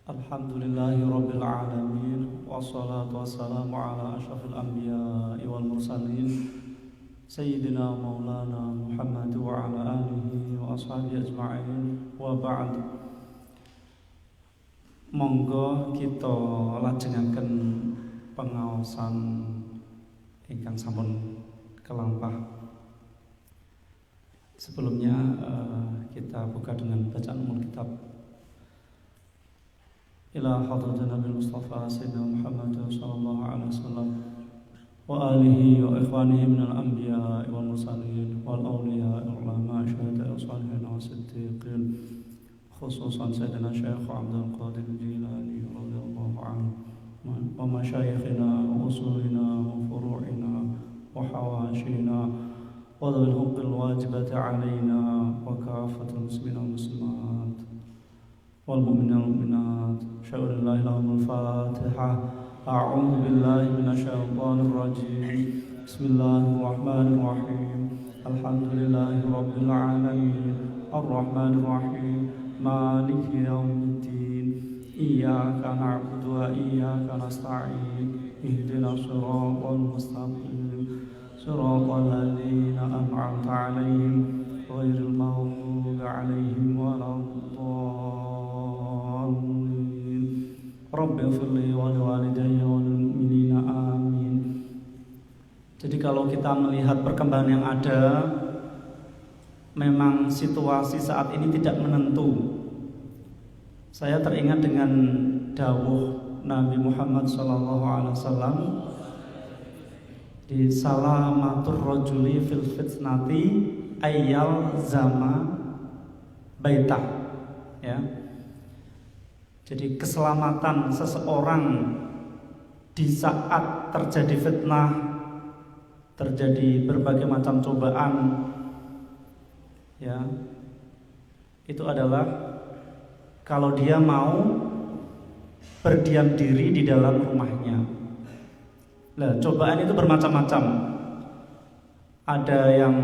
Alhamdulillahi Rabbil Alamin. Wassalatu wassalamu ala ashrafil anbiya wal mursalin Sayyidina maulana Muhammad wa ala alihi wa ashabihi ajma'in. Wa ba'd. Monggo kita lajengaken pengaosan ingkang sampun kelampah. Sebelumnya kita buka dengan bacaan umum kitab ila hadratin Nabi Mustafa Sayyidina Muhammad sallallahu alaihi wasallam wa alihi wa ikhwanihi minal anbiya wal mursalin wal awliya wal ulama syuhada wa salihin wa siddiqin, khususan Sayyidina Syekh Abdul Qadir Jilani radhiyallahu anhu wa masyayikhina wa usulina wa furu'ina wa hawashina wa dhul huqqil wajibati alaina wa kafatul muslimina wal muslimat wal mu'minina wal mu'minat. Syaulillahi lahumul fatihah. A'udzu billahi minasyaitonir rajim. Bismillahirrahmanirrahim. Alhamdulillahi rabbil alamin. Arrahmanir rahim. Maliki yaumiddin. Iyyaka na'budu wa iyyaka nasta'in. Ihdinas siratal mustaqim. Siratal ladzina an'amta 'alaihim ghairil maghdubi 'alaihim waladdallin. Rabbi ighfirli wa liwalidayya wal mu'minina amin. Jadi kalau kita melihat perkembangan yang ada, memang situasi saat ini tidak menentu. Saya teringat dengan dawuh Nabi Muhammad SAW di salamatur rajuli fil fitnati ayyal zama baitah, ya. Jadi keselamatan seseorang di saat terjadi fitnah, terjadi berbagai macam cobaan, ya, itu adalah kalau dia mau berdiam diri di dalam rumahnya. Nah, cobaan itu bermacam-macam. Ada yang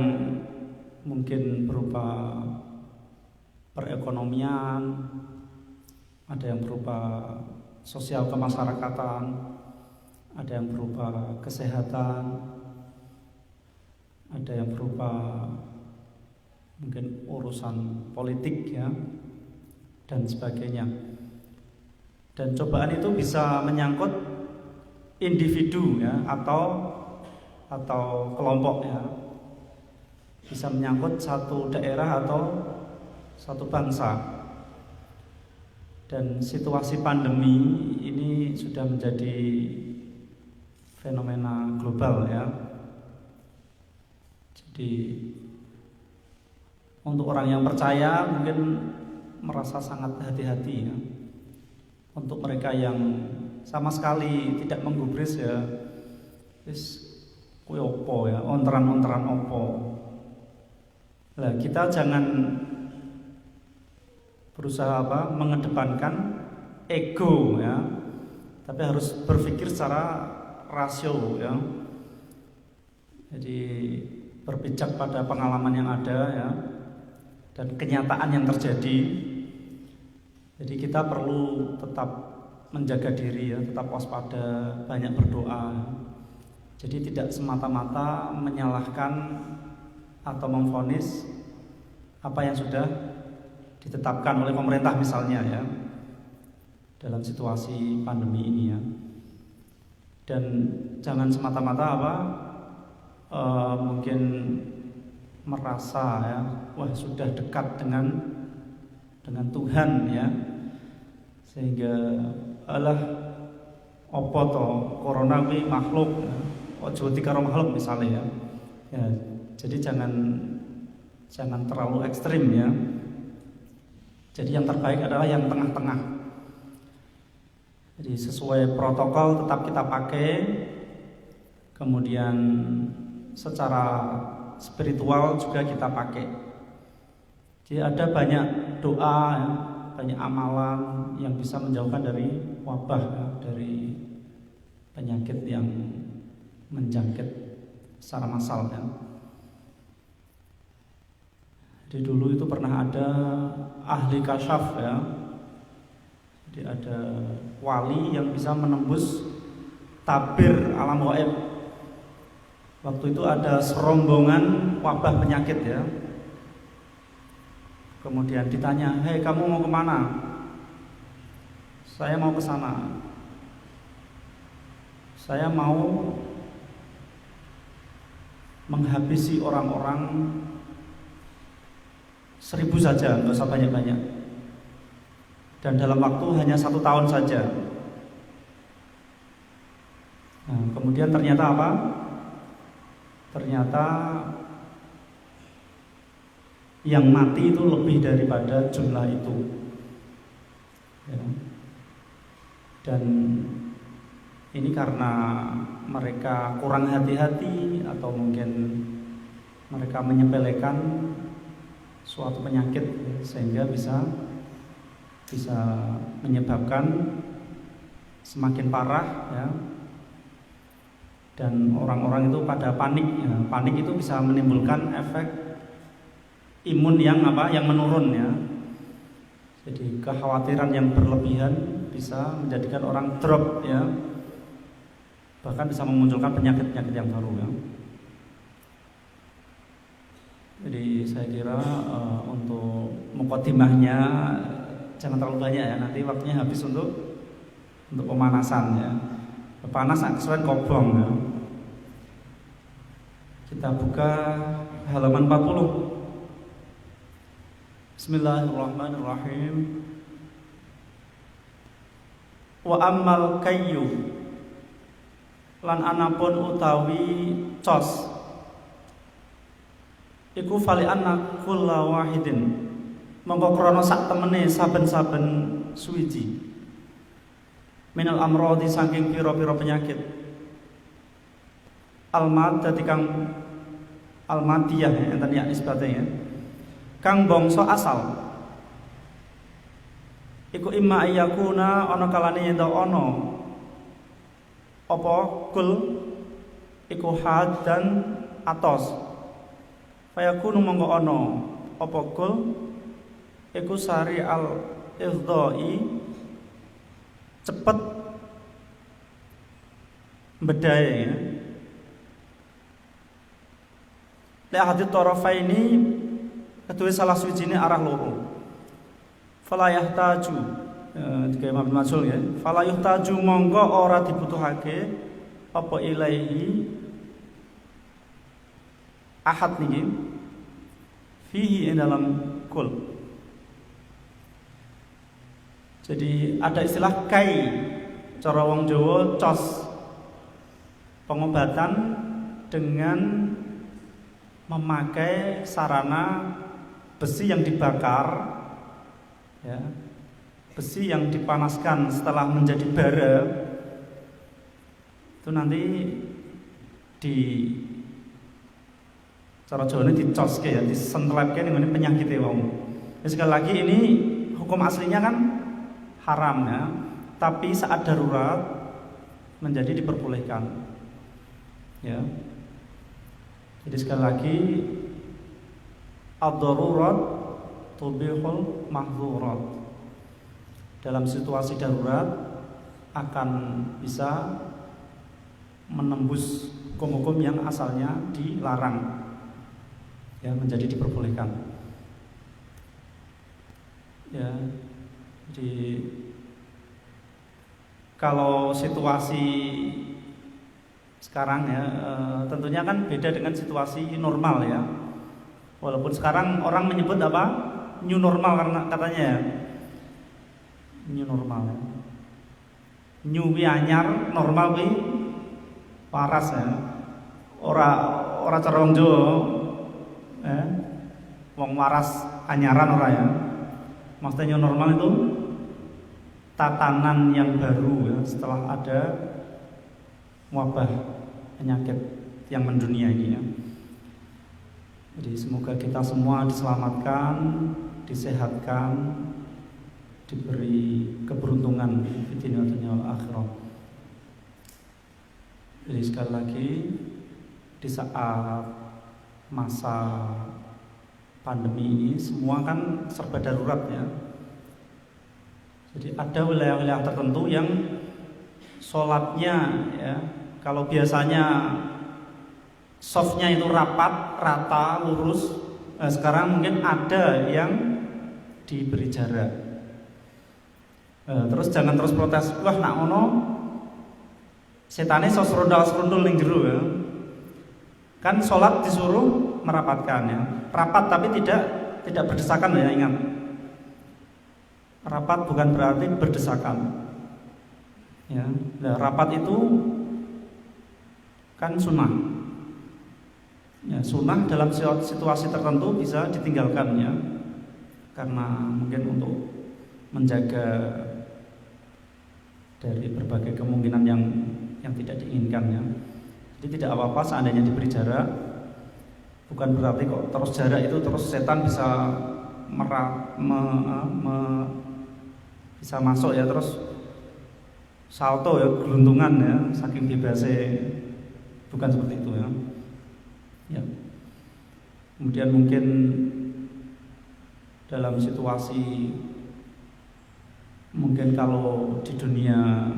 mungkin berupa perekonomian, ada yang berupa sosial kemasyarakatan, ada yang berupa kesehatan, ada yang berupa mungkin urusan politik, ya, dan sebagainya. Dan cobaan itu bisa menyangkut individu, ya, atau kelompok, ya. Bisa menyangkut satu daerah atau satu bangsa. Dan situasi pandemi ini sudah menjadi fenomena global, ya. Jadi untuk orang yang percaya mungkin merasa sangat hati-hati, ya. Untuk mereka yang sama sekali tidak menggubris, ya, wis kuwi opo, ya, ontran-ontran opo. Lah kita jangan berusaha mengedepankan ego, ya, tapi harus berpikir secara rasio, ya. Jadi berpijak pada pengalaman yang ada, ya, dan kenyataan yang terjadi. Jadi kita perlu tetap menjaga diri, ya, tetap waspada, banyak berdoa. Jadi tidak semata-mata menyalahkan atau memvonis apa yang sudah ditetapkan oleh pemerintah misalnya, ya, dalam situasi pandemi ini, ya. Dan jangan semata-mata mungkin merasa, ya, wah sudah dekat dengan Tuhan, ya, sehingga alah opo to corona kuwi makhluk, ojo dikaro makhluk misalnya, ya. Ya, jadi jangan terlalu ekstrim, ya. Jadi yang terbaik adalah yang tengah-tengah. Jadi sesuai protokol tetap kita pakai. Kemudian secara spiritual juga kita pakai. Jadi ada banyak doa, ya, banyak amalan yang bisa menjauhkan dari wabah, ya, dari penyakit yang menjangkit secara massal, ya. Jadi dulu itu pernah ada ahli kasyaf, ya, Jadi ada wali yang bisa menembus tabir alam gaib. Waktu itu ada serombongan wabah penyakit ya. Kemudian ditanya, "Hei, kamu mau kemana?" "Saya mau ke sana. Saya mau menghabisi orang-orang 1000 saja, nggak usah banyak-banyak. Dan dalam waktu hanya 1 tahun saja." Nah, kemudian ternyata apa? Ternyata yang mati itu lebih daripada jumlah itu ya. Dan ini karena mereka kurang hati-hati atau mungkin mereka menyepelekan suatu penyakit sehingga bisa menyebabkan semakin parah ya. Dan orang-orang itu pada panik ya. Panik itu bisa menimbulkan efek imun yang menurun ya. Jadi kekhawatiran yang berlebihan bisa menjadikan orang drop ya. Bahkan bisa memunculkan penyakit-penyakit yang baru ya. Jadi saya kira untuk mukadimahnya jangan terlalu banyak ya. Nanti waktunya habis untuk pemanasan ya. Panas kesuwen kobong ya. Kita buka halaman 40. Bismillahirrahmanirrahim. Wa ammal kayyu lan anapun utawi cos iku fali anna kulla wahidin mongko krana sak temene saben-saben suwiji minal amrodi saking pira-pira penyakit almad dadi kang almadiyah enten ya nisbate ya kang bangsa asal iku imma ayakuna ana kalane yen ana apa kul iku had dan atos fayakunu monggo ana apa kul iku sari al ifdai cepet bedae ya. Li hadits tarafaini kedua salah suwijine arah loro. Fala yahtaju digawe Imam Mansur ya. Fala yahtaju monggo ora dibutuhake apa ilaihi ahad niki fihi dalam kul. Jadi ada istilah kai cara wong Jawa cos pengobatan dengan memakai sarana besi yang dibakar ya, besi yang dipanaskan setelah menjadi bara itu nanti di cara Jawa ini dicoske ya, disentrepke ning penyakit wong. Sekali lagi ini hukum aslinya kan haram ya, tapi saat darurat menjadi diperbolehkan ya. Jadi sekali lagi ad-darurat tubihul mahzurat. Dalam situasi darurat akan bisa menembus hukum-hukum yang asalnya dilarang ya, menjadi diperbolehkan ya. Jadi kalau situasi sekarang ya tentunya kan beda dengan situasi normal ya. Walaupun sekarang orang menyebut apa? New normal karena katanya ya. New normal ya. New wi anyar, normal wi waras ya. Ora cara wong Jawa ya. Wong waras anyaran ora ya. Maksudnya new normal itu tatanan yang baru ya, setelah ada wabah penyakit yang mendunia ini ya. Jadi semoga kita semua diselamatkan, disehatkan, diberi keberuntungan di dunia wal akhirah. Jadi sekali lagi di saat masa pandemi ini semua kan serba darurat ya. Jadi ada wilayah-wilayah tertentu yang sholatnya ya, kalau biasanya softnya itu rapat, rata, lurus, nah sekarang mungkin ada yang diberi jarak. Terus jangan terus protes, wah nak ngono setane sos serundal ning jero ya. Kan sholat disuruh merapatkan ya, rapat tapi tidak berdesakan ya, ingat. Rapat bukan berarti berdesakan. Ya, nah, rapat itu kan sunnah. Ya, sunnah dalam situasi tertentu bisa ditinggalkan ya, karena mungkin untuk menjaga dari berbagai kemungkinan yang tidak diinginkan ya. Jadi tidak apa-apa seandainya diberi jarak. Bukan berarti kok terus jarak itu terus setan bisa bisa masuk ya, terus salto ya, geluntungan ya, saking bebasnya. Bukan seperti itu ya. Ya. Kemudian mungkin dalam situasi mungkin kalau di dunia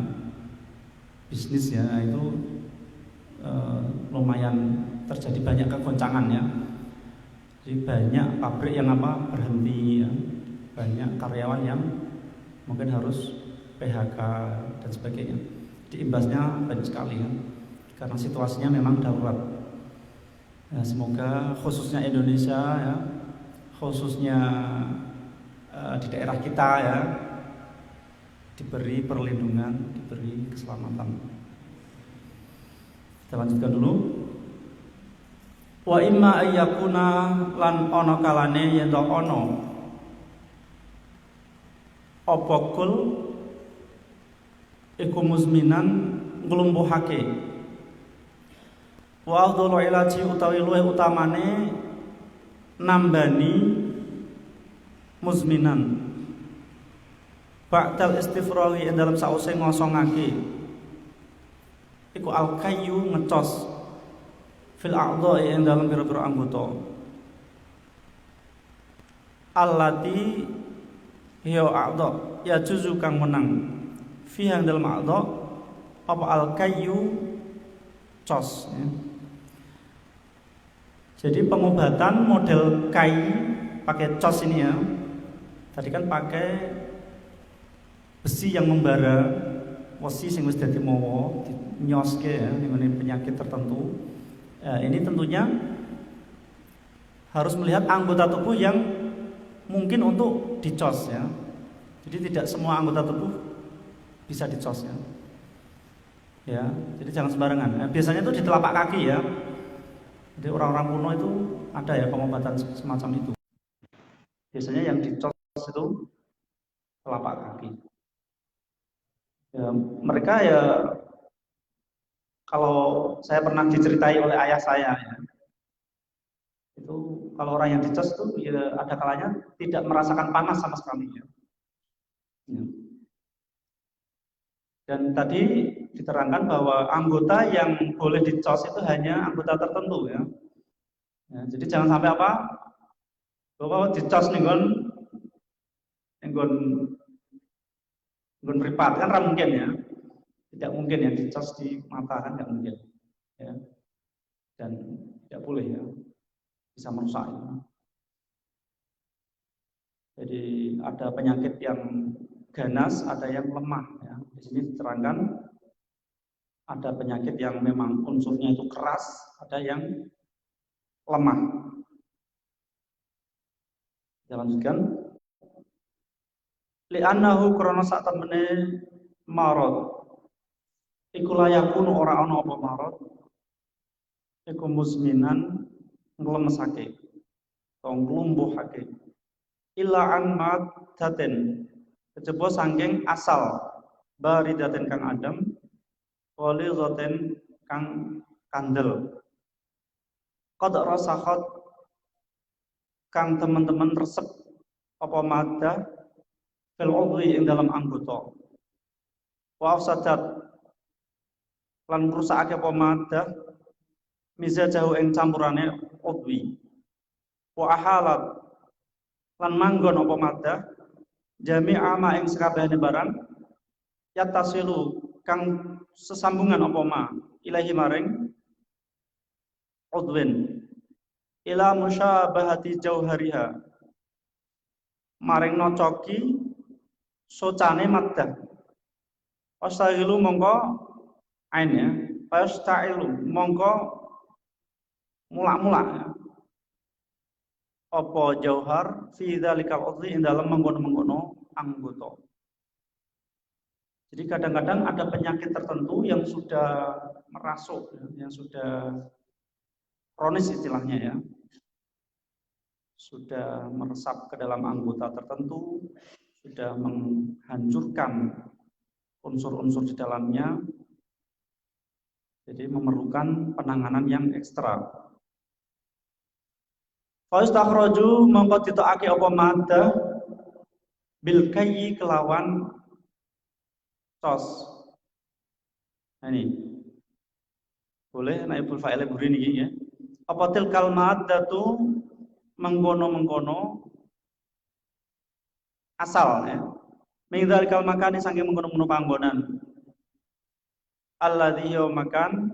bisnis ya itu lumayan terjadi banyak kegoncangan ya. Jadi banyak pabrik yang berhenti ya, banyak karyawan yang mungkin harus PHK dan sebagainya. Jadi imbasnya banyak sekali ya, karena situasinya memang darurat. Ya, semoga khususnya Indonesia ya, khususnya di daerah kita ya, diberi perlindungan, diberi keselamatan. Kita lanjutkan dulu. Wa imma ayyakuna lan ana kalane yen ana apa kul iku muzminan nglumpuhake. Wa afdhalu ilaji utawi luwih utamane nambani muzminan ba'dal istifraghi ing dalam sause ngosongake iku al-kayyu ngecos fil a'dha'i ing dalam pira-pira anggota allati hiya a'dha ya juzu kang menang fi ing dalam a'dha apa al-kayyu cos ya. Jadi pengobatan model kai pakai cos ini ya. Tadi kan pakai besi yang membara, wesi sing wis dadi mawa nyoske ya, mengenai penyakit tertentu. Ini tentunya harus melihat anggota tubuh yang mungkin untuk dicos ya. Jadi tidak semua anggota tubuh bisa dicos ya. Ya, jadi jangan sembarangan. Biasanya itu di telapak kaki ya. Jadi orang-orang kuno itu ada ya pengobatan semacam itu. Biasanya yang dicos itu telapak kaki. Ya, mereka ya, kalau saya pernah diceritai oleh ayah saya ya, itu kalau orang yang dicos itu ya ada kalanya tidak merasakan panas sama sekali ya. Ya. Dan tadi diterangkan bahwa anggota yang boleh dicos itu hanya anggota tertentu ya. Ya, jadi jangan sampai bahwa dicos ninggon meripat kan mungkin ya. Tidak mungkin ya dicos di mata kan tidak mungkin ya. Dan tidak boleh ya, bisa merusak ya. Jadi ada penyakit yang ganas, ada yang lemah ya. Di sini diterangkan ada penyakit yang memang unsurnya itu keras, ada yang lemah. Kita lanjutkan. Li'annahu krana sak temene marad. Iku layakun ora ana apa marad. Iku musminan nglemesake. Atau nglumbuhake. Illa an madaten. Kejaba saking asal baridaten kang adem, walizaten kang kandel. Qad rasakhat kang teman-teman resep apa madah fil udhi ing dalam anggota. Wa afsadat lan ngrusakake apa madah mizajahu ing campurane udhi. Wa ahalat lan manggon apa madah jami'a ma ing sakabehane barang yatasilu kang sesambungan apa ma ilahi maring udwin ila musyabahati jauhariha maring nocoki socane maddah Pastahilu mongko ain ya pastahilu mongko mulak-mulak ya. Apa jauhar fi dzalikal udhi ing dalem mengkono-mengkono anggota. Jadi kadang-kadang ada penyakit tertentu yang sudah merasuk, yang sudah kronis istilahnya ya, sudah meresap ke dalam anggota tertentu, sudah menghancurkan unsur-unsur di dalamnya, jadi memerlukan penanganan yang ekstra. Faistakhraju mongko ditokake apa maddah bil kayyi kelawan cos. Nah ini boleh naibul fa'il buri niki ya. Apa til kalmat datu mengkono-mengkono asal ya. Mingdal kal makani saking mengkono-mengkono panggonan. Alladzi makan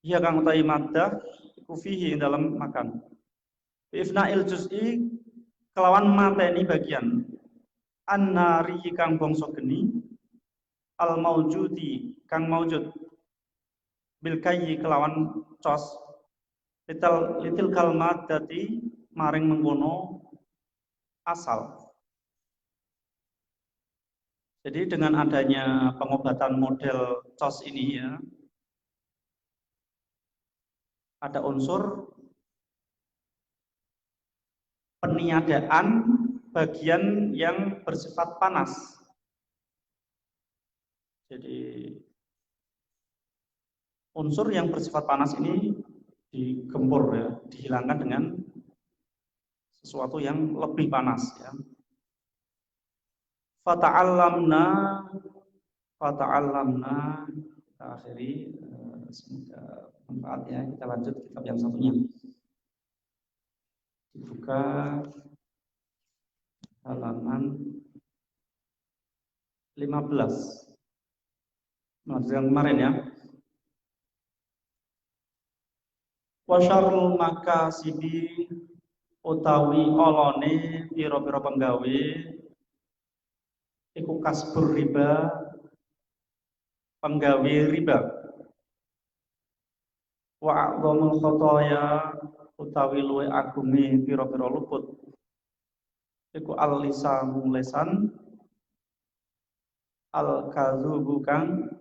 ya kang utahi maddah iku fihi ing dalam makan. Ifna'il juz'i kelawan mateni bagian annari kang bangsa geni al maujudi kang maujud bil kayyi kelawan cos litil kalmat dadi maring mengkono asal. Jadi dengan adanya pengobatan model cos ini ya ada unsur peniadaan bagian yang bersifat panas. Jadi unsur yang bersifat panas ini digempur ya, dihilangkan dengan sesuatu yang lebih panas ya. Fata'allamna kita akhiri semoga manfaat ya. Kita lanjut kitab yang satunya. Dibuka halaman 15. Yang kemarin ya. Wa syarrul makasibi utawi olone pira-pira penggawe iku kasbur riba penggawe riba wa a'dhamul khotoya utawi luwe agunge pira-pira luput iku al-lisanu lesan al-kadzubu kang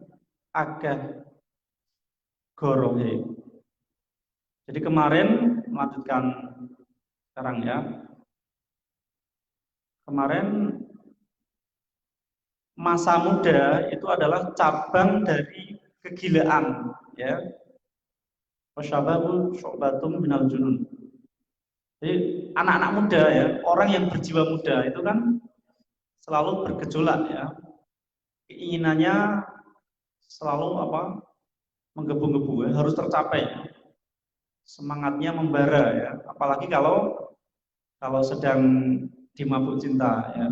akeh gorohe. Jadi kemarin melanjutkan sekarang ya. Kemarin masa muda itu adalah cabang dari kegilaan ya. Wasyababu syu'batum minal junun. Jadi anak-anak muda ya, orang yang berjiwa muda itu kan selalu bergejolak ya. Keinginannya selalu menggebu-gebu ya, harus tercapai. Semangatnya membara ya, apalagi kalau sedang dimabuk cinta ya.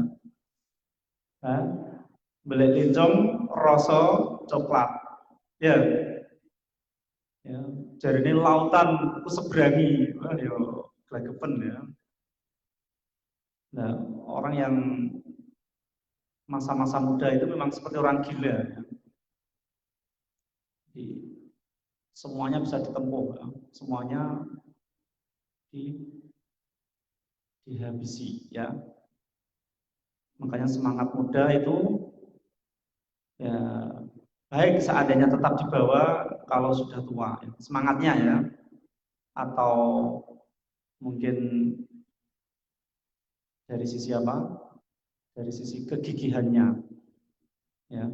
Belek lincong rasa coklat ya. Ya, jadi ini lautan kuseberangi, wah yo glegepen ya. Nah, orang yang masa-masa muda itu memang seperti orang gila ya. Jadi, semuanya bisa ditempuh ya. Semuanya dihabisi ya. Makanya semangat muda itu ya baik seandainya tetap dibawa kalau sudah tua ya. Semangatnya ya, atau mungkin dari sisi apa? Dari sisi kegigihannya ya.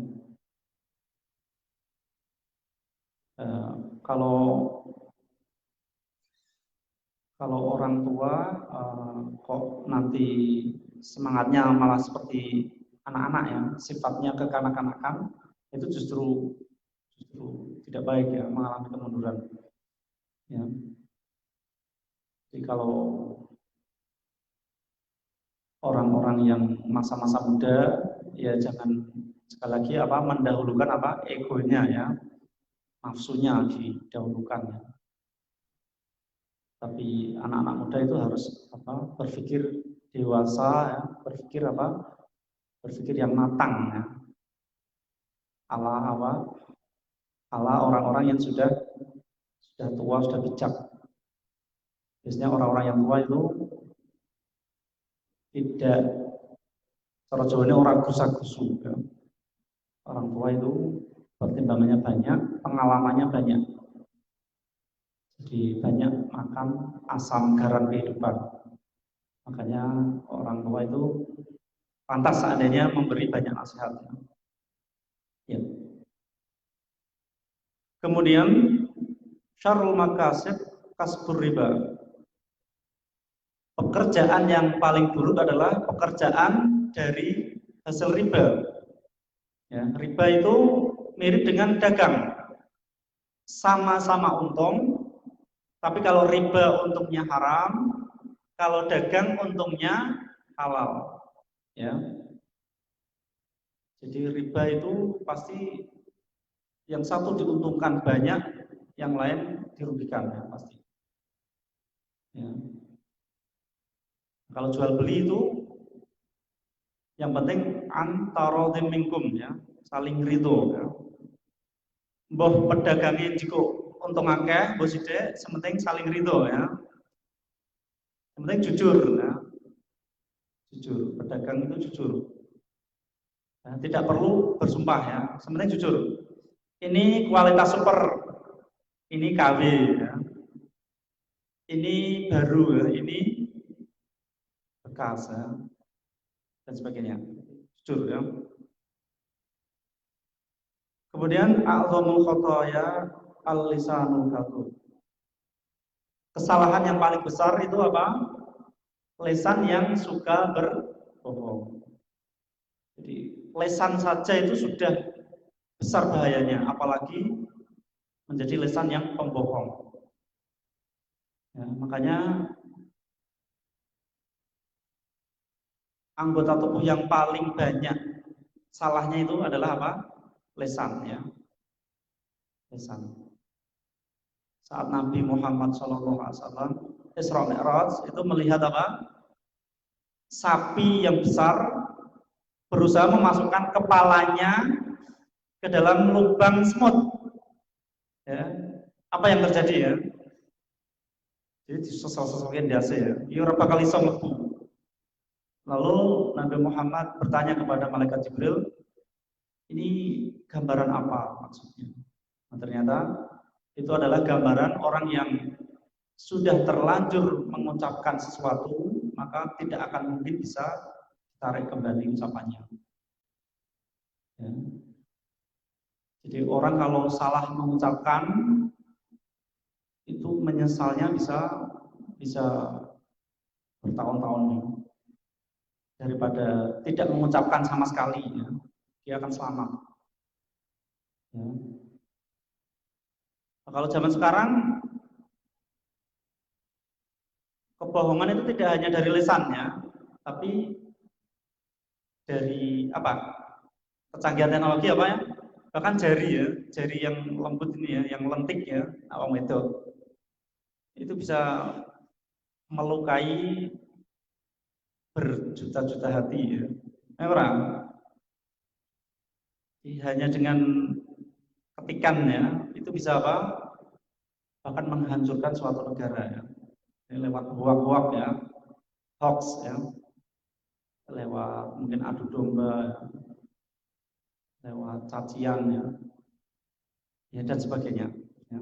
Kalau orang tua kok nanti semangatnya malah seperti anak-anak ya, sifatnya kekanak-kanakan, itu justru tidak baik ya, mengalami kemunduran ya. Jadi kalau orang-orang yang masa-masa muda ya jangan sekali lagi mendahulukan egonya ya, nafsunya didahulukan ya. Tapi anak-anak muda itu harus berpikir dewasa ya, berpikir yang matang ya. Ala orang-orang yang sudah tua, sudah bijak. Biasanya orang-orang yang tua itu tidak, cara Jawa ini orang gusa-gusu ya. Orang tua itu pertimbangannya banyak, pengalamannya banyak. Jadi banyak makan asam garam kehidupan. Makanya orang tua itu pantas seandainya memberi banyak nasihat. Ya. Kemudian syarrul makasib kasbur riba. Pekerjaan yang paling buruk adalah pekerjaan dari hasil riba. Ya, riba itu mirip dengan dagang. Sama-sama untung, tapi kalau riba untungnya haram, kalau dagang untungnya halal. Ya. Jadi riba itu pasti yang satu diuntungkan banyak, yang lain dirugikan ya pasti. Ya. Kalau jual beli itu yang penting antarodin minkum ya, saling ridho ya. Mbah pedagangnya jika untung akeh, mbah sithik, sementing saling ridho ya. Sementing jujur ya. Jujur, pedagang itu jujur. Ya, tidak perlu bersumpah ya, sementing jujur. Ini kualitas super, ini KW ya. Ini baru ya, ini bekas ya, dan sebagainya. Jujur ya. Kemudian a'zamul khotoya al-lisanul kadhub. Kesalahan yang paling besar itu apa? Lisan yang suka berbohong. Jadi lisan saja itu sudah besar bahayanya, apalagi menjadi lisan yang pembohong. Ya, makanya anggota tubuh yang paling banyak salahnya itu adalah apa? Lisan ya. Lisan. Saat Nabi Muhammad SAW Isra Mi'raj itu melihat apa? Sapi yang besar berusaha memasukkan kepalanya ke dalam lubang semut. Ya. Apa yang terjadi ya? Jadi sosok-sosoknya biasa ya. Iya berapa kali mlebu. Lalu Nabi Muhammad bertanya kepada malaikat Jibril, ini gambaran apa maksudnya? Nah, ternyata itu adalah gambaran orang yang sudah terlanjur mengucapkan sesuatu, maka tidak akan mungkin bisa tarik kembali ucapannya. Ya. Jadi orang kalau salah mengucapkan itu menyesalnya bisa bertahun-tahun daripada tidak mengucapkan sama sekali ya. Dia akan selamat ya. Nah, kalau zaman sekarang kebohongan itu tidak hanya dari lisannya, tapi dari kecanggihan teknologi apa ya, bahkan jari yang lembut ini ya, yang lentik ya, awam itu bisa melukai berjuta-juta hati ya. Orang hanya dengan ketikannya itu bisa bahkan menghancurkan suatu negara ya. Ini lewat hoak-hoak ya, hoax ya, lewat mungkin adu domba ya, lewat cacian ya dan sebagainya ya.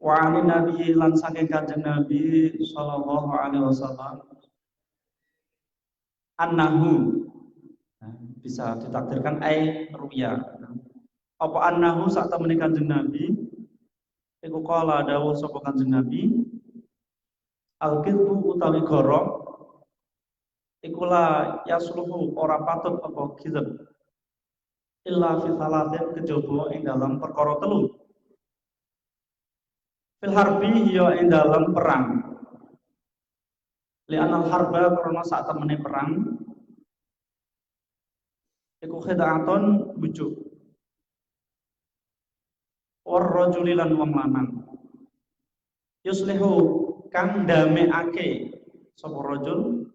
Wa ani nabi lan saking kanjeng Nabi sallallahu alaihi wasallam annahu, nah, bisa ditakdirkan ruya. Apa annahu sak temene kanjeng Nabi iku kala dawuh sapa kanjeng Nabi al-kidbu utawi gorok iku la yasluhu ora patut apa kizab illa fi salatin kejaba ing dalam perkara telu. Fil harbi ya ing dalam perang. Li'anal harba karena saat temene perang iku khid'atun bujuk war rajuli lan wong lanang yuslihu kang dameake sapa rajul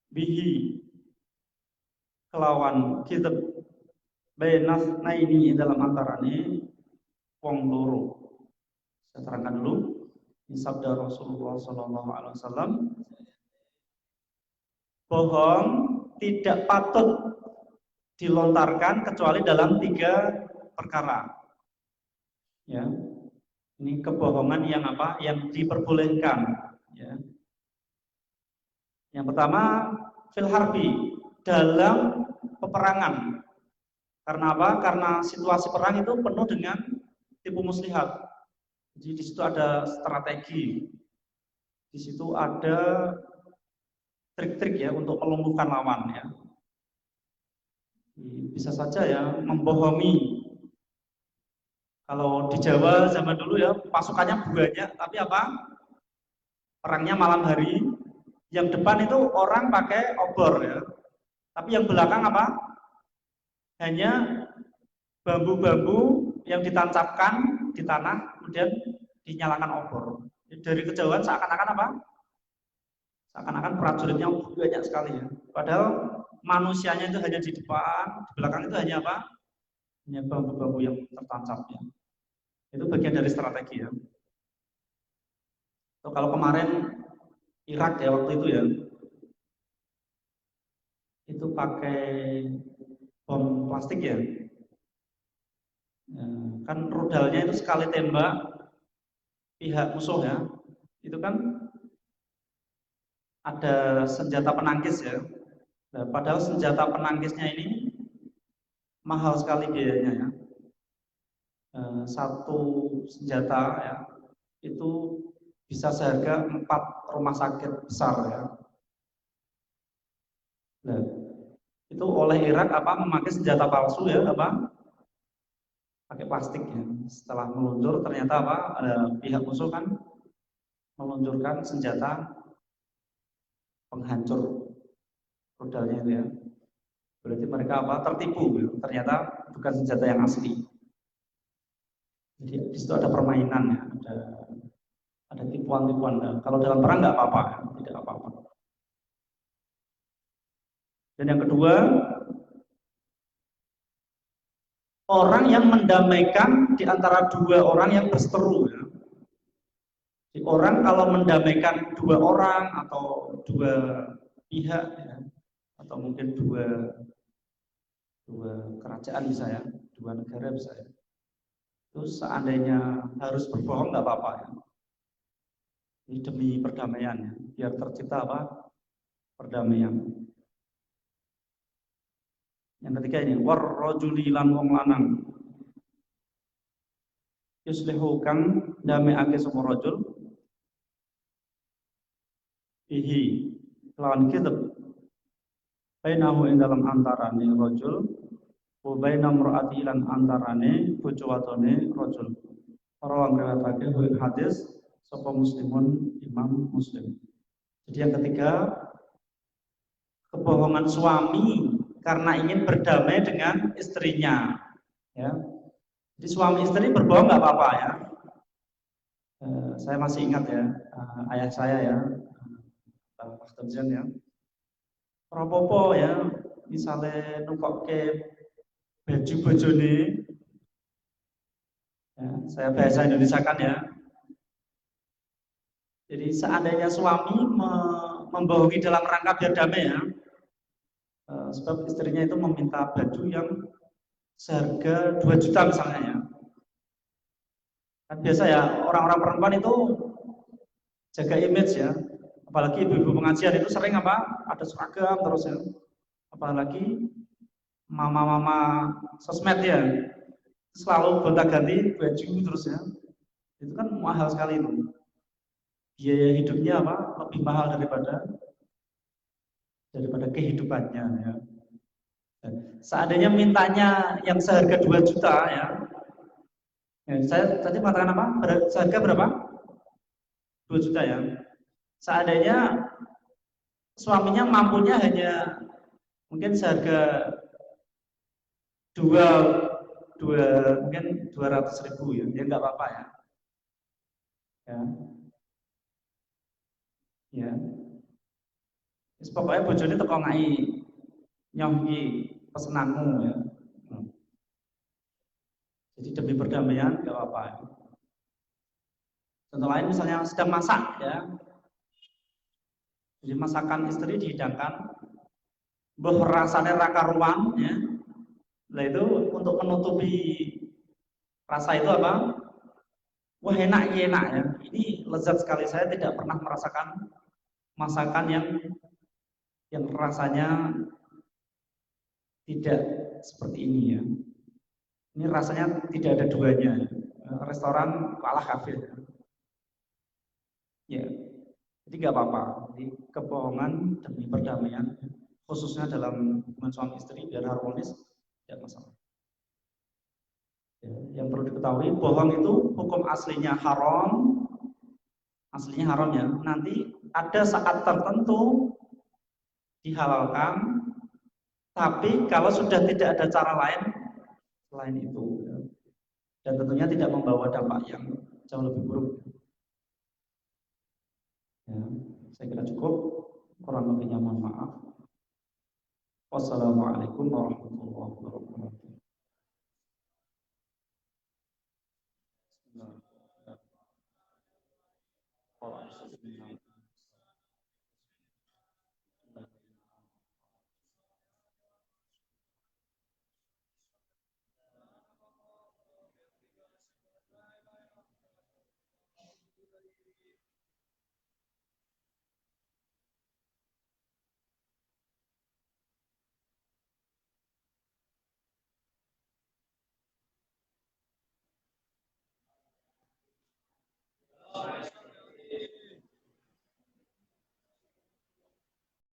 bihi kelawan kitab bainas naini dalam antarane wong loro. Saya terangkan dulu di sabda Rasulullah Sallallahu Alaihi Wasallam, bohong tidak patut dilontarkan kecuali dalam 3 perkara. Ya, ini kebohongan yang apa? Yang diperbolehkan. Ya. Yang pertama, fil harbi, dalam peperangan. Karena apa? Karena situasi perang itu penuh dengan tipu muslihat. Jadi di situ ada strategi, di situ ada trik-trik ya untuk melumpuhkan lawan ya. Bisa saja ya membohongi. Kalau di Jawa zaman dulu ya pasukannya banyak, tapi apa? Perangnya malam hari. Yang depan itu orang pakai obor ya, tapi yang belakang apa? Hanya bambu-bambu yang ditancapkan di tanah, kemudian dinyalakan obor. Dari kejauhan seakan-akan apa? Seakan-akan prajuritnya banyak sekali ya. Padahal manusianya itu hanya di depan, di belakang itu hanya apa? Hanya bambu-bambu yang tertancap ya. Itu bagian dari strategi ya. So, kalau kemarin Irak ya waktu itu ya, itu pakai bom plastik ya. Kan rudalnya itu sekali tembak pihak musuh ya, itu kan ada senjata penangkis ya. Nah, padahal senjata penangkisnya ini mahal sekali biayanya ya. Satu senjata ya itu bisa seharga 4 rumah sakit besar ya. Nah, itu oleh Irak apa memakai senjata palsu ya apa? Pakai plastik ya. Setelah meluncur ternyata apa? Ada pihak musuh kan meluncurkan senjata penghancur rudalnya itu ya. Berarti mereka apa? Tertipu ya. Ternyata bukan senjata yang asli. Jadi di situ ada permainan ya, ada tipuan-tipuan. Nah, kalau dalam perang nggak apa-apa, ya. Tidak apa-apa. Dan yang kedua, orang yang mendamaikan di antara 2 orang yang berseteru. Ya. Jadi orang kalau mendamaikan 2 orang atau 2 pihak, ya, atau mungkin dua kerajaan bisa ya, 2 negara bisa ya. Terus seandainya harus berbohong nggak apa-apa ya. Ini demi perdamaian ya, biar tercipta apa? Perdamaian. Yang ketiga ini war rajuli lan wong lanang yuslihu kang dameake sapa rajul ihi lawan kitab bainahu ing dalam antarane rajul wa baina mar'ati lan antarane bojo wadone rajul. Para wong riwayatake hadis sapa muslimun Imam Muslim. Jadi yang ketiga, kebohongan suami karena ingin berdamai dengan istrinya ya. Jadi suami istri berbohong nggak apa-apa ya. Saya masih ingat ya, ayah saya ya, Pak Temzen ya, rapopo ya, misalnya nukok ke baju bojone ya, saya bahasa Indonesia kan ya. Jadi seandainya suami membohongi dalam rangka biar damai ya, sebab istrinya itu meminta baju yang seharga 2 juta misalnya ya. Kan biasa ya orang-orang perempuan itu jaga image ya. Apalagi ibu-ibu pengajian itu sering apa? Ada seragam terus ya. Apalagi mama-mama sosmed ya. Selalu gonta-ganti baju terus ya. Itu kan mahal sekali itu. Biaya hidupnya apa? Lebih mahal daripada kehidupannya ya. Seandainya mintanya yang seharga 2 juta ya. Ya, saya tadi mengatakan apa? Seharga berapa? 2 juta ya. seandainya suaminya mampunya hanya mungkin seharga dua dua mungkin 200.000 ya, ya nggak apa-apa ya. Ya, ya. Terus pokoknya bojone teko ngai nyoh iki pesenanmu ya. Jadi demi perdamaian nggak apa-apa. Contoh lain misalnya sedang masak ya. Jadi masakan istri dihidangkan, mbah rasane ra karuan ya. Nah itu untuk menutupi rasa itu apa? Wah enak ya enak ya. Ini lezat sekali, saya tidak pernah merasakan masakan yang rasanya tidak seperti ini ya. Ini rasanya tidak ada duanya. Restoran kalah kafir. Ya, jadi nggak apa-apa. Jadi kebohongan demi perdamaian, khususnya dalam hubungan suami istri biar harmonis, tidak masalah. Ya, yang perlu diketahui, bohong itu hukum aslinya haram, ya. Nanti ada saat tertentu dihalalkan, tapi kalau sudah tidak ada cara lain selain itu, ya. Dan tentunya tidak membawa dampak yang jauh lebih buruk. Ya, saya kira cukup. Kurang lebihnya mohon maaf. Wassalamualaikum warahmatullahi wabarakatuh.